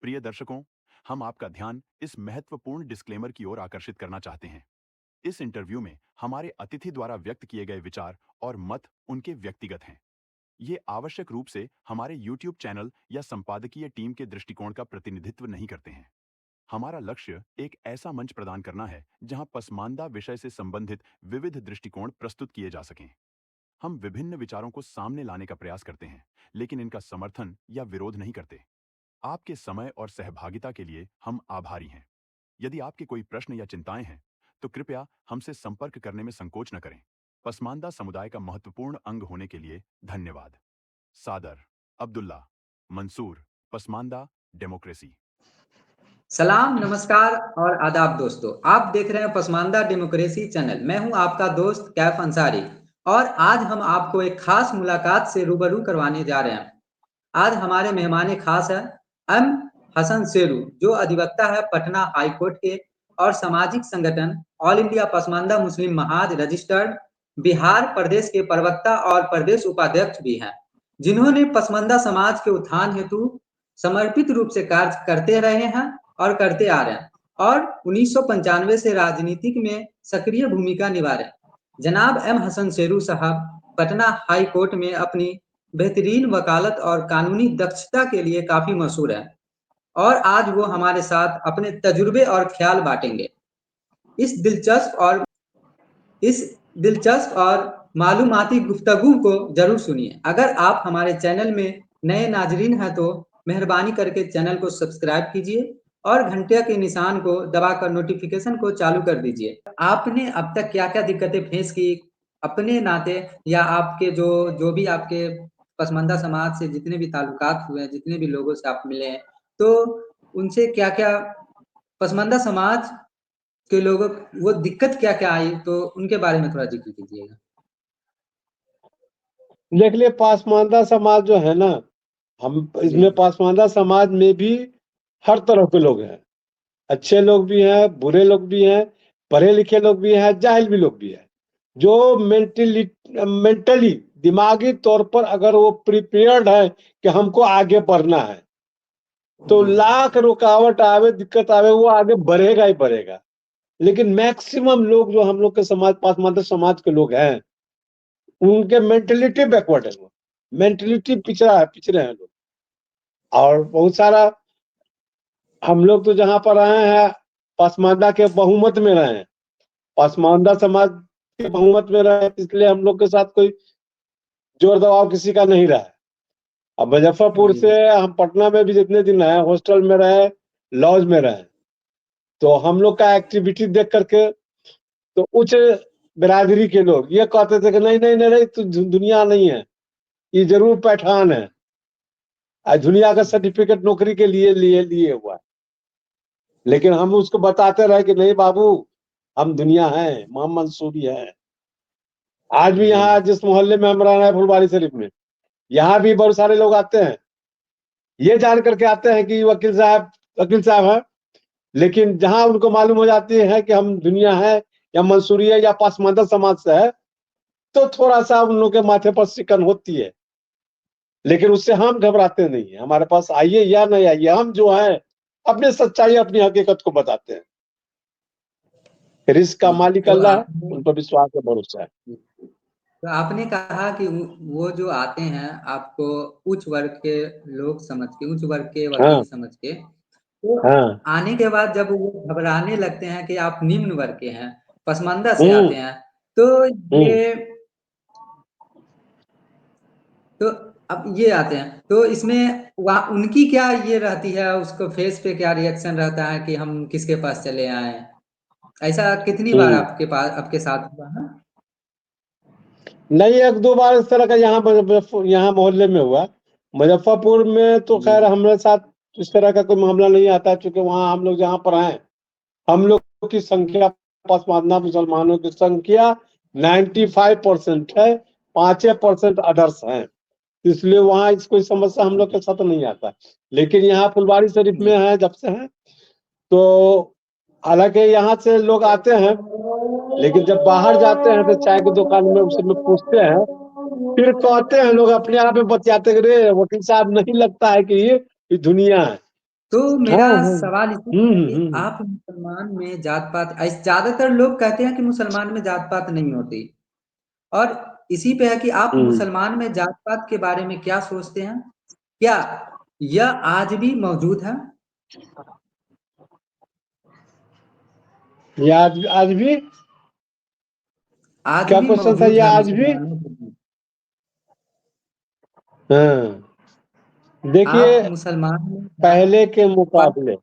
प्रिय दर्शकों, हम आपका ध्यान इस महत्वपूर्ण डिस्क्लेमर की ओर आकर्षित करना चाहते हैं। इस इंटरव्यू में हमारे अतिथि द्वारा व्यक्त किए गए विचार और मत उनके व्यक्तिगत हैं। ये आवश्यक रूप से हमारे YouTube चैनल या संपादकीय टीम के दृष्टिकोण का प्रतिनिधित्व नहीं करते हैं। हमारा लक्ष्य एक ऐसा मंच प्रदान करना है जहां पसमानदा विषय से संबंधित विविध दृष्टिकोण प्रस्तुत किए जा सकें। हम विभिन्न विचारों को सामने लाने का प्रयास करते हैं, लेकिन इनका समर्थन या विरोध नहीं करते। आपके समय और सहभागिता के लिए हम आभारी हैं। यदि आपके कोई प्रश्न या चिंताएं हैं, तो कृपया हमसे संपर्क करने में संकोच न करें। पसमानदा समुदाय का महत्वपूर्ण अंग होने के लिए धन्यवाद। सादर, अब्दुल्ला, मंसूर, पसमानदा डेमोक्रेसी। सलाम, नमस्कार और आदाब दोस्तों। आप देख रहे हैं पसमानदा डेमोक्रेसी चैनल। मैं हूं आपका दोस्त कैफ अंसारी और आज हम आपको एक खास मुलाकात से रूबरू करवाने जा रहे हैं। आज हमारे मेहमान खास है एम हसन शेरू, जो अधिवक्ता है पटना हाई कोर्ट के और सामाजिक संगठन ऑल इंडिया पसमानदा मुस्लिम महाज रजिस्टर्ड बिहार प्रदेश के प्रवक्ता और प्रदेश उपाध्यक्ष भी हैं, जिन्होंने पसमानदा समाज के उत्थान हेतु समर्पित रूप से कार्य करते रहे हैं और करते आ रहे हैं और 1995 से राजनीतिक में सक्रिय भूमिका निभा रहे हैं। जनाब एम हसन शेरू साहब पटना हाई कोर्ट में अपनी बेहतरीन वकालत और कानूनी दक्षता के लिए काफी मशहूर है और आज वो हमारे साथ अपने तजुर्बे और ख्याल बांटेंगे। इस दिलचस्प और मालूमाती गुफ्तगू को जरूर सुनिए। अगर आप हमारे चैनल में नए नाजरीन हैं तो मेहरबानी करके चैनल को सब्सक्राइब कीजिए और घंटे के निशान को दबाकर नोटिफिकेशन को चालू कर दीजिए। आपने अब तक क्या क्या दिक्कतें फेस की अपने नाते, या आपके जो जो भी आपके पसमानदा समाज से जितने भी ताल्लुकात हुए हैं, जितने भी लोगों से आप मिले हैं, तो उनसे क्या क्या पसमानदा समाज के लोगों वो दिक्कत क्या क्या आई, तो उनके बारे में थोड़ा जिक्र कीजिएगा। देख लिए पासमानदा समाज जो है ना, हम इसमें पासमानदा समाज में भी हर तरह के लोग हैं। अच्छे लोग भी हैं, बुरे लोग भी हैं, पढ़े लिखे लोग भी हैं, जाहिल भी लोग भी हैं। जो मेंटली दिमागी तौर पर अगर वो प्रिपेयर्ड है कि हमको आगे बढ़ना है, तो लाख रुकावट आवे, दिक्कत आवे, वो आगे बढ़ेगा ही बढ़ेगा। लेकिन मैक्सिमम लोग जो हम लोग के समाज, पासमानदा समाज के लोग हैं, उनके मेंटलिटी बैकवर्ड है, वो मेंटलिटी पिछड़े हैं लोग। और बहुत सारा हम लोग तो जहां पर रहे हैं पसमानदा के बहुमत में रहे हैं, पसमानदा समाज के बहुमत में रहे, इसलिए हम लोग के साथ कोई जोर दबाव किसी का नहीं रहा है। अब मुजफ्फरपुर से हम पटना में भी जितने दिन रहे, हॉस्टल में रहे, लॉज में रहे, तो हम लोग का एक्टिविटी देख करके तो उच्च बिरादरी के लोग ये कहते थे कि नहीं नहीं नहीं, नहीं तो दुनिया नहीं है, ये जरूर पैठान है, दुनिया का सर्टिफिकेट नौकरी के लिए लिए हुआ है। लेकिन हम उसको बताते रहे कि नहीं बाबू, हम दुनिया हैं, मोहम्मद सूरी है। आज भी यहाँ जिस मोहल्ले में हम रह रहे हैं फुलवारी शरीफ में, यहाँ भी बहुत सारे लोग आते हैं, ये जान करके आते हैं कि वकील साहब है, लेकिन जहां उनको मालूम हो जाती है कि हम दुनिया है या मंसूरी है या पासमानदा समाज से है, तो थोड़ा सा उन लोगों के माथे पर सिकन होती है। लेकिन उससे हम घबराते नहीं है। हमारे पास आइए या नहीं आइए, हम जो है अपने सच्चाई, अपनी हकीकत को बताते हैं। रिस्क का मालिक अल्लाह है, उन पर विश्वास और भरोसा है। तो आपने कहा कि वो जो आते हैं आपको उच्च वर्ग के लोग समझ के, उच्च वर्ग के वकील समझ के, तो आने के बाद जब वो घबराने लगते हैं कि आप निम्न वर्ग के हैं, पसमानदा से आते हैं, तो अब ये आते हैं, तो इसमें उनकी क्या ये रहती है, उसको फेस पे क्या रिएक्शन रहता है कि हम किसके पास चले आए? ऐसा कितनी बार आपके साथ हुआ है? नहीं, एक दो बार इस तरह का यहाँ मोहल्ले में हुआ। मुजफ्फरपुर में तो खैर हमारे साथ इस तरह का कोई मामला नहीं आता, क्योंकि वहाँ हम लोग जहाँ पर हैं, हम लोग की संख्या, पसमानदा मुसलमानों की संख्या 95% है, 5% अदर्स हैं, इसलिए वहाँ इस कोई समस्या हम लोग के साथ नहीं आता। लेकिन यहाँ फुलवारी शरीफ में है जब से है, तो हालांकि यहाँ से लोग आते हैं, लेकिन जब बाहर जाते हैं तो चाय की दुकान में उससे में पूछते हैं, फिर कहते हैं लोग अपने आप में बतियाते, रे वकील साहब नहीं लगता है कि ये दुनिया है। तो मेरा हाँ हाँ सवाल इसी है कि हम्म। आप मुसलमान में जात पात, ज्यादातर लोग कहते हैं कि मुसलमान में जात पात नहीं होती, और इसी पे है कि आप हम्म। मुसलमान में जात पात के बारे में क्या सोचते हैं? क्या यह आज भी मौजूद है? ये आज भी आज क्या भी क्वेश्चन था, मौजूद ये है आज भी? मुसलमानों के बीच। हाँ, देखिए, आप मुसलमान में पहले के पात, मुकाबले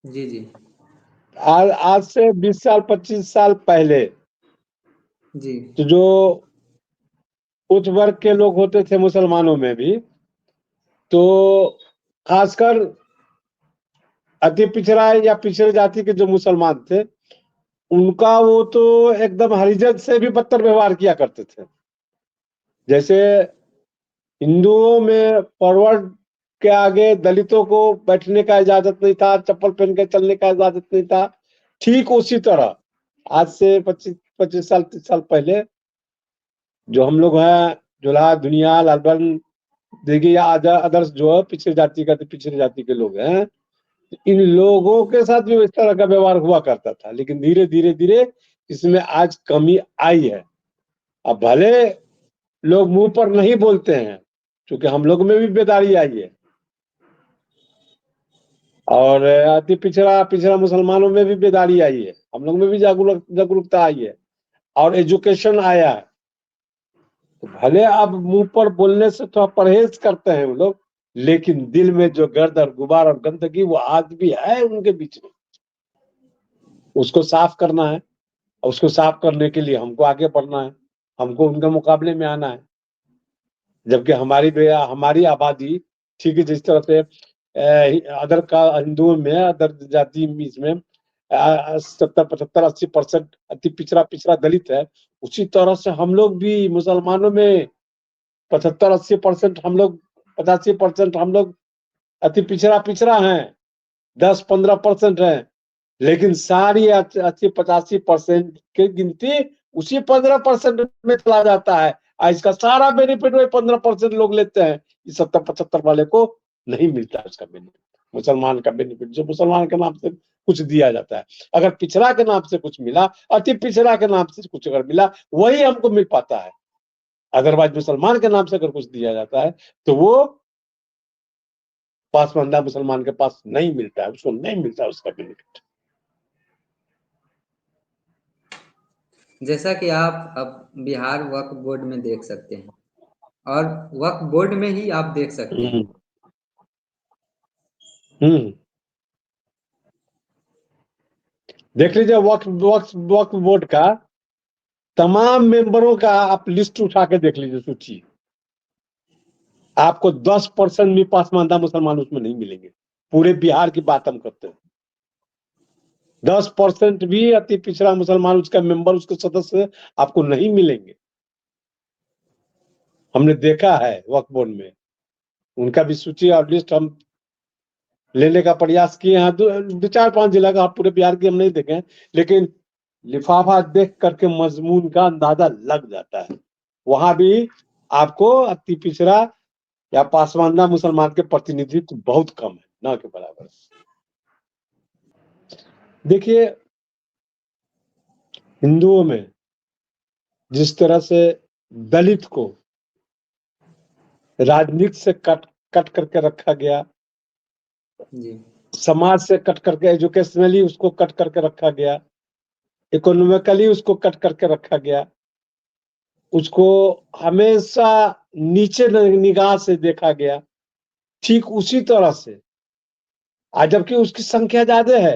जी जी आज से 20 साल 25 साल पहले जी तो जो उच्च वर्ग के लोग होते थे मुसलमानों में भी, तो खासकर अति पिछड़ा या पिछड़े जाति के जो मुसलमान थे, उनका वो तो एकदम हरिजन से भी बदतर व्यवहार किया करते थे। जैसे हिंदुओं में फॉरवर्ड के आगे दलितों को बैठने का इजाजत नहीं था, चप्पल पहन के चलने का इजाजत नहीं था। ठीक उसी तरह आज से 25 साल 30 साल पहले जो हम लोग हैं, जुलाहा, दुनिया, लालबन, देखिए या अदर्स जो है पिछड़ी जाति का, पिछड़ी जाति के लोग हैं, इन लोगों के साथ भी इस तरह का व्यवहार हुआ करता था। लेकिन धीरे धीरे धीरे इसमें आज कमी आई है। अब भले लोग मुंह पर नहीं बोलते हैं, क्योंकि हम लोग में भी बेदारी आई है, और अति पिछड़ा पिछड़ा मुसलमानों में भी बेदारी आई है, हम लोग में भी जागरूकता आई है, और एजुकेशन आया है। तो भले अब मुंह पर बोलने से थोड़ा परहेज करते हैं हम लोग, लेकिन दिल में जो गर्द और गुबार और गंदगी वो आज भी है उनके बीच में। उसको साफ करना है, और उसको साफ करने के लिए हमको आगे बढ़ना है, हमको उनके मुकाबले में आना है। जबकि हमारी आबादी, ठीक है, जिस तरह से अदर का हिंदुओं में, अदर जाति में, इसमें 70 75 80% अति पिछड़ा पिछड़ा दलित है, उसी तरह से हम लोग भी मुसलमानों में 75 80% हम लोग, 85% हम लोग अति पिछड़ा पिछड़ा हैं, 10 15% है। लेकिन सारी 80 85% की गिनती उसी 15% में चला जाता है, और इसका सारा बेनिफिट वही 15% लोग लेते हैं। इस 70 75 वाले को नहीं मिलता है उसका बेनिफिट, मुसलमान का बेनिफिट जो मुसलमान के नाम से कुछ दिया जाता है। अगर पिछड़ा के नाम से कुछ मिला, अति पिछड़ा के नाम से कुछ अगर मिला, वही हमको मिल पाता है। अदरवाइज मुसलमान के नाम से अगर कुछ दिया जाता है तो वो पासमानदा मुसलमान के पास नहीं मिलता है, उसको नहीं मिलता है उसका बेनिफिट। जैसा कि आप अब बिहार वक्फ बोर्ड में देख सकते हैं, और वक्फ बोर्ड में ही आप देख सकते हैं, हम्म। देख लीजिए, वक्फ बोर्ड का तमाम मेंबरों का आप लिस्ट उठा के देख लीजिए, सूची। आपको 10% भी पासमानदा मुसलमान उसमें नहीं मिलेंगे। पूरे बिहार की बात हम करते हैं, 10% भी अति पिछड़ा मुसलमान उसका मेंबर, उसके सदस्य आपको नहीं मिलेंगे। हमने देखा है वक्फ बोर्ड में, उनका भी सूची और लिस्ट हम लेने का प्रयास किए हैं। 2 4 5 जिला का, पूरे बिहार की हम नहीं देखे, लेकिन लिफाफा देख करके मजमून का अंदाजा लग जाता है। वहां भी आपको अति पिछड़ा या पासमानदा मुसलमान के प्रतिनिधित्व बहुत कम है, ना के बराबर। देखिए, हिंदुओं में जिस तरह से दलित को राजनीति से कट कट करके रखा गया, जी समाज से कट करके, एजुकेशनली उसको कट करके रखा गया, इकोनॉमिकली उसको कट करके रखा गया, उसको हमेशा नीचे निगाह से देखा गया, ठीक उसी तरह से आज जबकि उसकी संख्या ज्यादा है,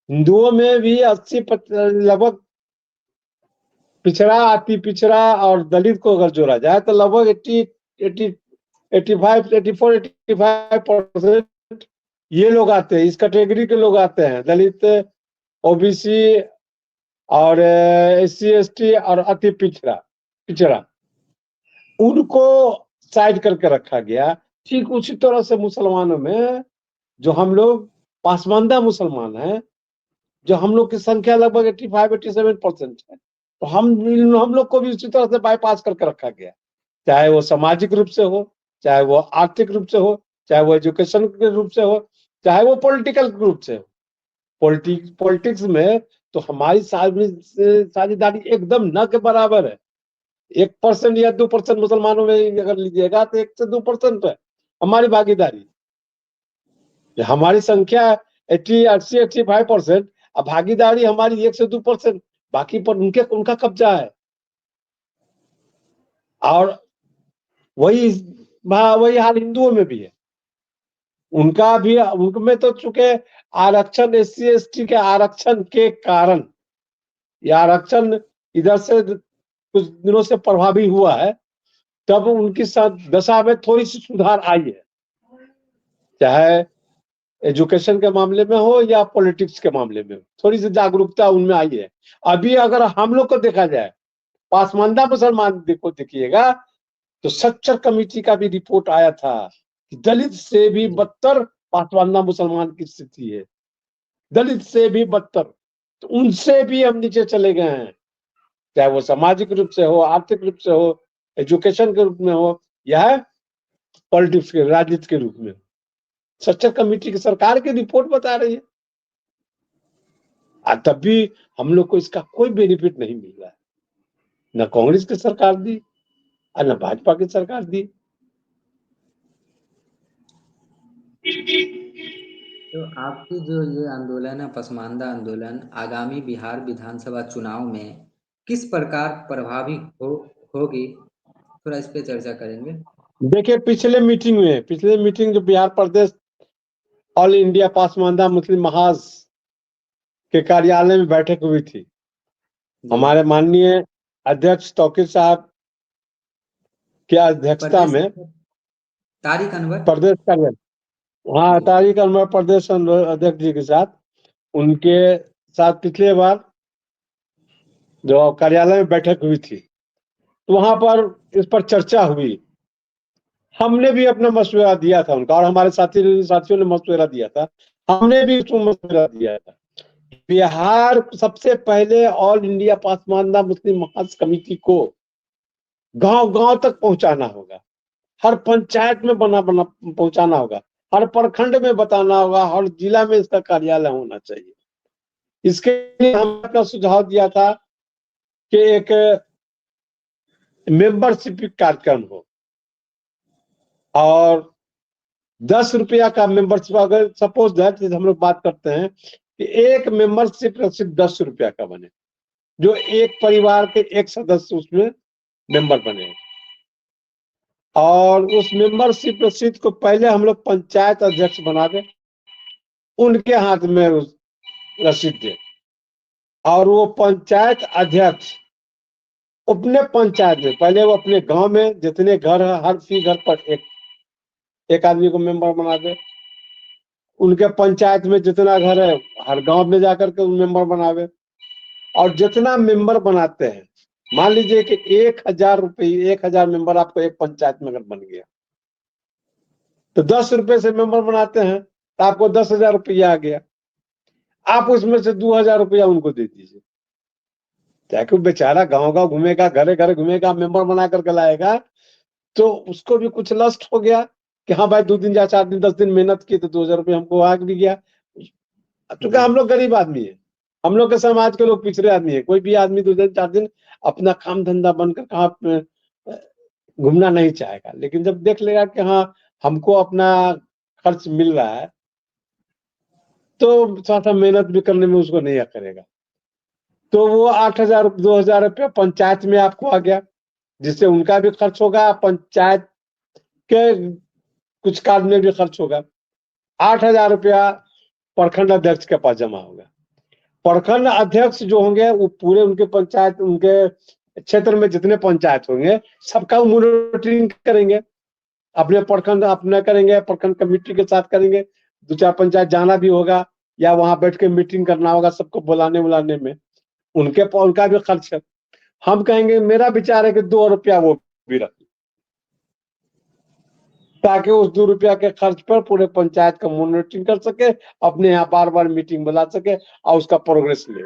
हिंदुओं में भी 80 लगभग पिछड़ा, अति पिछड़ा और दलित को अगर जोड़ा जाए तो लगभग 85 84 85% ये लोग आते हैं, इस कैटेगरी के लोग आते हैं, दलित, ओबीसी और SC ST और अति पिछड़ा पिछड़ा, उनको साइड करके रखा गया। ठीक उसी तरह से मुसलमानों में जो हम लोग पासमानदा मुसलमान हैं, जो हम लोग की संख्या लगभग 85 87% है, तो हम लोग को भी उसी तरह से बाईपास करके रखा गया, चाहे वो सामाजिक रूप से हो, चाहे वो आर्थिक रूप से हो, चाहे वो एजुकेशन के रूप से हो, चाहे वो पॉलिटिकल ग्रुप से हो। पॉलिटिक्स में तो हमारी साझेदारी एकदम न के बराबर है। 1% या 2% मुसलमानों में अगर लीजिएगा तो 1 से 2% है हमारी भागीदारी। हमारी संख्या 80-85%, अब भागीदारी हमारी 1 से 2%, बाकी पर उनका कब्जा है। और वही हाल हिंदुओं में भी है। उनमें तो चूंकि आरक्षण SC/ST के आरक्षण के कारण, यह आरक्षण इधर से कुछ दिनों से प्रभावी हुआ है, तब उनकी दशा में थोड़ी सी सुधार आई है, चाहे एजुकेशन के मामले में हो या पॉलिटिक्स के मामले में हो, थोड़ी सी जागरूकता उनमें आई है। अभी अगर हम लोग को देखा जाए, पासमानदा मुसलमान देखिएगा तो सच्चर कमेटी का भी रिपोर्ट आया था कि दलित से भी बदतर पासमानदा मुसलमान की स्थिति है, दलित से भी बदतर। तो उनसे भी हम नीचे चले गए हैं, चाहे वो सामाजिक रूप से हो, आर्थिक रूप से हो, एजुकेशन के रूप में हो या पॉलिटिक्स के, राजनीति के रूप में। सच्चर कमेटी की सरकार की रिपोर्ट बता रही है, तब भी हम लोग को इसका कोई बेनिफिट नहीं मिल रहा है। न कांग्रेस की सरकार दी और न भाजपा की सरकार दी। तो आपकी जो ये आंदोलन है, पसमानदा आंदोलन, आगामी बिहार विधानसभा चुनाव में किस प्रकार प्रभावी होगी, थोड़ा इस पे चर्चा करेंगे। देखिए, पिछले मीटिंग जो बिहार प्रदेश ऑल इंडिया पासमानदा मुस्लिम महाज के कार्यालय में बैठक हुई थी। हमारे माननीय अध्यक्ष तौकीर साहब की अध्यक्षता में तारिक अनवर प्रदेश कार्यालय, हाँ, तारिक अनवर प्रदेश अध्यक्ष जी के साथ, उनके साथ पिछले बार जो कार्यालय में बैठक हुई थी, तो वहां पर इस पर चर्चा हुई। हमने भी अपना मशवरा दिया था उनका, और हमारे साथियों ने मशवरा दिया था, हमने भी उसको मशवरा दिया था। बिहार सबसे पहले ऑल इंडिया पासमानदा मुस्लिम महाज कमेटी को गांव गांव तक पहुंचाना होगा, हर पंचायत में बना पहुंचाना होगा, हर प्रखंड में बताना होगा, हर जिला में इसका कार्यालय होना चाहिए। इसके लिए हमने अपना सुझाव दिया था कि एक मेंबरशिप कार्यक्रम हो, और 10 रुपया का मेंबरशिप, अगर सपोज दैट हम लोग बात करते हैं कि एक मेंबरशिप रसीद 10 रुपया का बने, जो एक परिवार के एक सदस्य उसमें मेंबर बने, और उस मेंबरशिप रसीद को पहले हम लोग पंचायत अध्यक्ष बना दें, उनके हाथ में उस रसीद दे, और वो पंचायत अध्यक्ष अपने पंचायत में, पहले वो अपने गांव में जितने घर है, हर घर पर एक आदमी को मेंबर बना दे। उनके पंचायत में जितना घर है, हर गांव में जाकर के मेंबर बनावे, और जितना मेंबर बनाते हैं, मान लीजिए कि 1000 रुपये, 1000 मेंबर आपको एक पंचायत में अगर बन गया, तो 10 रुपए से मेंबर बनाते हैं, तो आपको 10,000 रुपया आ गया। आप उसमें से 2000 रुपया उनको दे दीजिए, ताकि बेचारा गांव गांव घूमेगा, घरे घरे घूमेगा, मेंबर बना करके लाएगा, तो उसको भी कुछ लस्ट हो गया कि हाँ भाई 2 दिन या 4 दिन 10 दिन मेहनत की तो 2000 रुपये हमको आ भी गया। क्योंकि हम लोग गरीब आदमी है, हम लोग के समाज के लोग पिछड़े आदमी है, कोई भी आदमी 2 दिन 4 दिन अपना काम धंधा बनकर कहाँ घूमना नहीं चाहेगा। लेकिन जब देख लेगा कि हाँ हमको अपना खर्च मिल रहा है, तो थोड़ा सा मेहनत भी करने में उसको नहीं करेगा। तो वो 8000 2000 रुपया पंचायत में आपको आ गया, जिससे उनका भी खर्च होगा, पंचायत के कुछ कार्य में भी खर्च होगा। 8000 रुपया प्रखंड अध्यक्ष के पास जमा होगा। प्रखंड अध्यक्ष जो होंगे वो पूरे उनके पंचायत, उनके क्षेत्र में जितने पंचायत होंगे सबका मॉनिटरिंग करेंगे, अपने प्रखंड अपने करेंगे, प्रखंड कमेटी के साथ करेंगे। 2-4 पंचायत जाना भी होगा या वहां बैठ के मीटिंग करना होगा, सबको बुलाने में उनका भी खर्च है। हम कहेंगे, मेरा विचार है कि 2 रुपया वो भी रख, ताकि उस 2 रुपया के खर्च पर पूरे पंचायत का मॉनिटरिंग कर सके, अपने यहाँ बार-बार मीटिंग बुला सके और उसका प्रोग्रेस ले।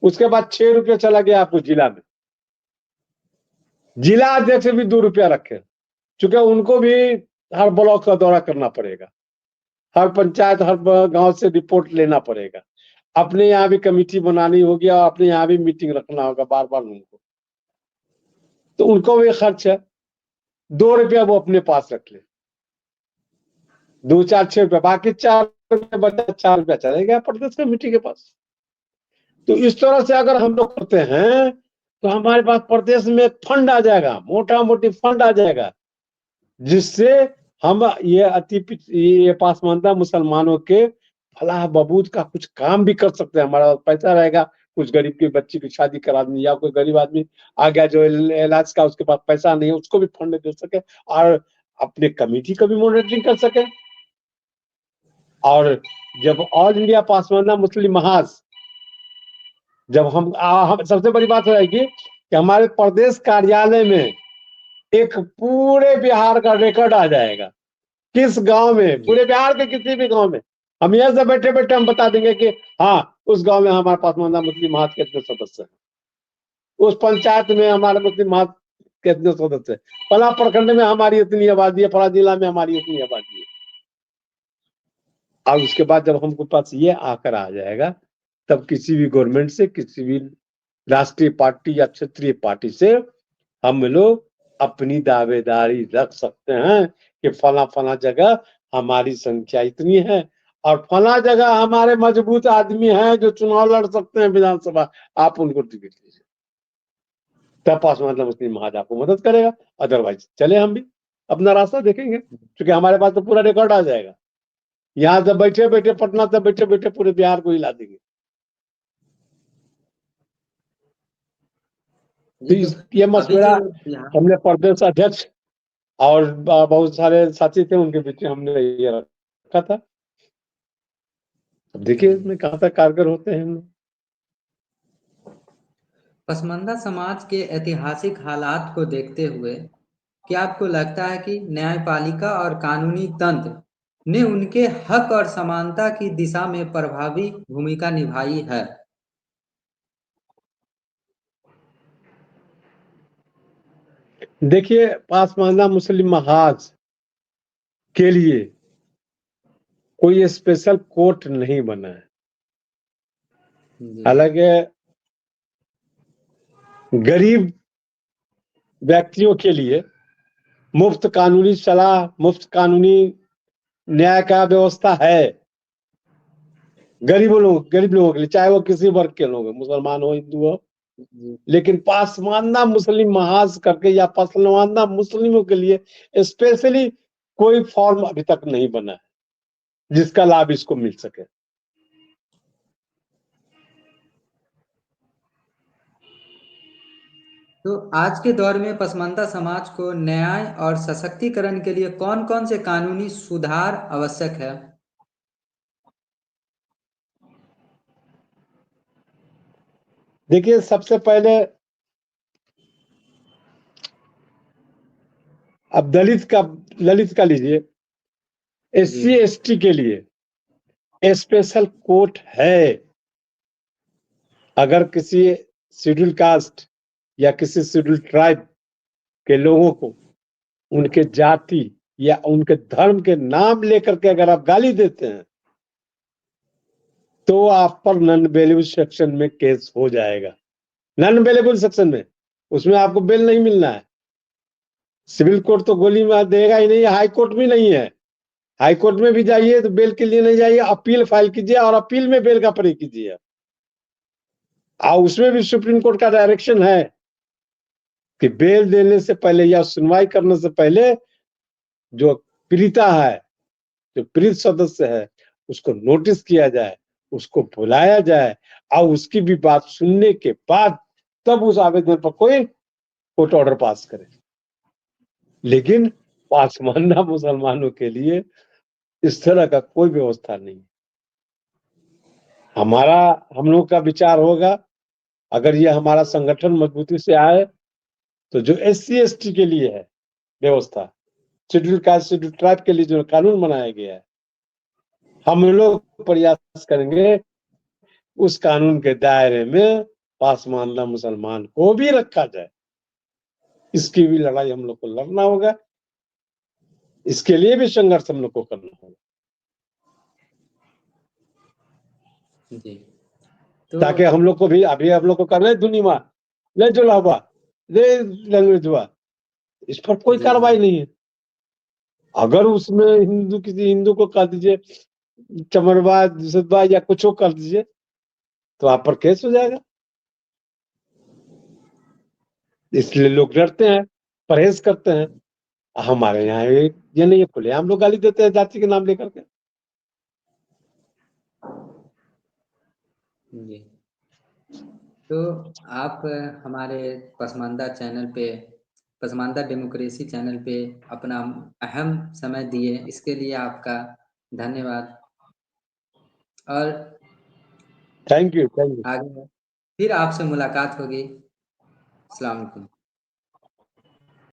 उसके बाद 6 रुपया चला गया आपको जिला में, जिला अध्यक्ष भी 2 रुपया रखे, क्योंकि उनको भी हर ब्लॉक का दौरा करना पड़ेगा। हर पंचायत हर गांव से रिपोर्ट लेना पड़ेगा, अपने यहाँ भी कमेटी बनानी होगी और अपने यहाँ भी मीटिंग रखना होगा बार बार उनको, तो उनको भी खर्च है। 2 रुपया वो अपने पास रख ले, 2 4 6 रुपया, बाकी 4 रुपया बचा, 4 रुपया चलेगा प्रदेश कमेटी के पास। तो इस तरह से अगर हम लोग करते हैं तो हमारे पास प्रदेश में फंड आ जाएगा, मोटा मोटी फंड आ जाएगा, जिससे हम ये पासमानदा मुसलमानों के फलाह बहबूद का कुछ काम भी कर सकते हैं। हमारा पैसा रहेगा, कुछ गरीब की बच्ची की शादी करा दी, या कोई गरीब आदमी आ गया जो इलाज का उसके पास पैसा नहीं है, उसको भी फंड दे सके और अपने कमेटी को भी मॉनिटरिंग कर सके। और जब ऑल इंडिया पासमानदा मुस्लिम महाज, जब हम सबसे बड़ी बात हो जाएगी कि हमारे प्रदेश कार्यालय में एक पूरे बिहार का रिकॉर्ड आ जाएगा, किस गांव में, पूरे बिहार के किसी भी गांव में हम यहाँ से बैठे बैठे हम बता देंगे कि हाँ उस गांव में हमारे पासमानदा मुस्लिम महाज के कितने सदस्य हैं, उस पंचायत में हमारे मुस्लिम महाज के कितने सदस्य हैं, फला प्रखंड में हमारी इतनी आबादी है, फला जिला में हमारी इतनी आबादी है। और उसके बाद जब हमको पास ये आकर आ जाएगा, तब किसी भी गवर्नमेंट से, किसी भी राष्ट्रीय पार्टी या क्षेत्रीय पार्टी से हम लोग अपनी दावेदारी रख सकते हैं कि फला फला जगह हमारी संख्या इतनी है और फला जगह हमारे मजबूत आदमी हैं जो चुनाव लड़ सकते हैं विधानसभा, आप उनको टिकट दीजिए, तब पासमानदा मुस्लिम महाज आपको मदद करेगा। अदरवाइज चले हम भी अपना रास्ता देखेंगे, क्योंकि हमारे पास तो पूरा रिकॉर्ड आ जाएगा। यहाँ से बैठे बैठे, पटना से बैठे बैठे पूरे बिहार को हिला देंगे। तो ये मशवरा हमने प्रदेश अध्यक्ष और बहुत सारे साथी थे उनके बीच में हमने ये रखा था। अब देखिए इसमें कहाँ तक कारगर होते हैं हम लोग। पसमानदा समाज के ऐतिहासिक हालात को देखते हुए क्या आपको लगता है कि न्यायपालिका और कानूनी तंत्र ने उनके हक और समानता की दिशा में प्रभावी भूमिका निभाई है? देखिए, पासमानदा मुस्लिम महाज के लिए कोई स्पेशल कोर्ट नहीं बना है। हालांकि गरीब व्यक्तियों के लिए मुफ्त कानूनी सलाह, मुफ्त कानूनी न्याय का व्यवस्था है गरीब लोगों के लिए, चाहे वो किसी वर्ग के लोग, मुसलमान हो, हिंदू हो। लेकिन पासमानदा मुस्लिम महाज करके या पासमानदा मुस्लिमों के लिए स्पेशली कोई फॉर्म अभी तक नहीं बना है जिसका लाभ इसको मिल सके। तो आज के दौर में पसमानदा समाज को न्याय और सशक्तिकरण के लिए कौन-कौन से कानूनी सुधार आवश्यक है? देखिए, सबसे पहले अब दलित का लीजिए, SC ST के लिए स्पेशल कोर्ट है। अगर किसी शेड्यूल कास्ट या किसी शेड्यूल ट्राइब के लोगों को उनके जाति या उनके धर्म के नाम लेकर के अगर आप गाली देते हैं तो आप पर नॉन अवेलेबल सेक्शन में केस हो जाएगा। नॉन अवेलेबल सेक्शन में, उसमें आपको बेल नहीं मिलना है। सिविल कोर्ट तो गोली में देगा ही नहीं, हाई कोर्ट भी नहीं है। हाई कोर्ट में भी जाइए तो बेल के लिए नहीं जाइए, अपील फाइल कीजिए और अपील में बेल का प्रयोग कीजिए। और उसमें भी सुप्रीम कोर्ट का डायरेक्शन है कि बेल देने से पहले या सुनवाई करने से पहले जो पीड़िता है, जो पीड़ित सदस्य है, उसको नोटिस किया जाए, उसको बुलाया जाए और उसकी भी बात सुनने के बाद तब उस आवेदन पर कोई कोर्ट ऑर्डर पास करे। लेकिन पासमानदा मुसलमानों के लिए इस तरह का कोई व्यवस्था नहीं। हम लोग का विचार होगा, अगर ये हमारा संगठन मजबूती से आए तो जो SC ST के लिए है व्यवस्था, शेड्यूल कास्ट शेड्यूल ट्राइब के लिए जो कानून बनाया गया है, हम लोग प्रयास करेंगे उस कानून के दायरे में पासमानदा मुसलमान को भी रखा जाए। इसकी भी लड़ाई हम लोग को लड़ना होगा, इसके लिए भी संघर्ष हम लोग को करना होगा। जी। तो ताकि हम लोग को भी अभी हम लोग को करना है दुनिया ले जुलावा ले लैंग्वेज हुआ, इस पर कोई जी, कार्रवाई जी। नहीं है। अगर उसमें हिंदू किसी हिंदू को कर दीजिए चमरवा दुसदबा या कुछ कर दीजिए तो आप पर केस हो जाएगा। इसलिए लोग डरते हैं, परहेज करते हैं। हमारे यहाँ ये नहीं है, खुले हम लोग गाली देते हैं जाति के नाम लेकर के। जी। तो आप हमारे पसमानदा चैनल पे, पसमानदा डेमोक्रेसी चैनल पे अपना अहम समय दिए, इसके लिए आपका धन्यवाद। और थैंक यू, थैंक यू। आगे फिर आपसे मुलाकात होगी। अस्सलाम वालेकुम।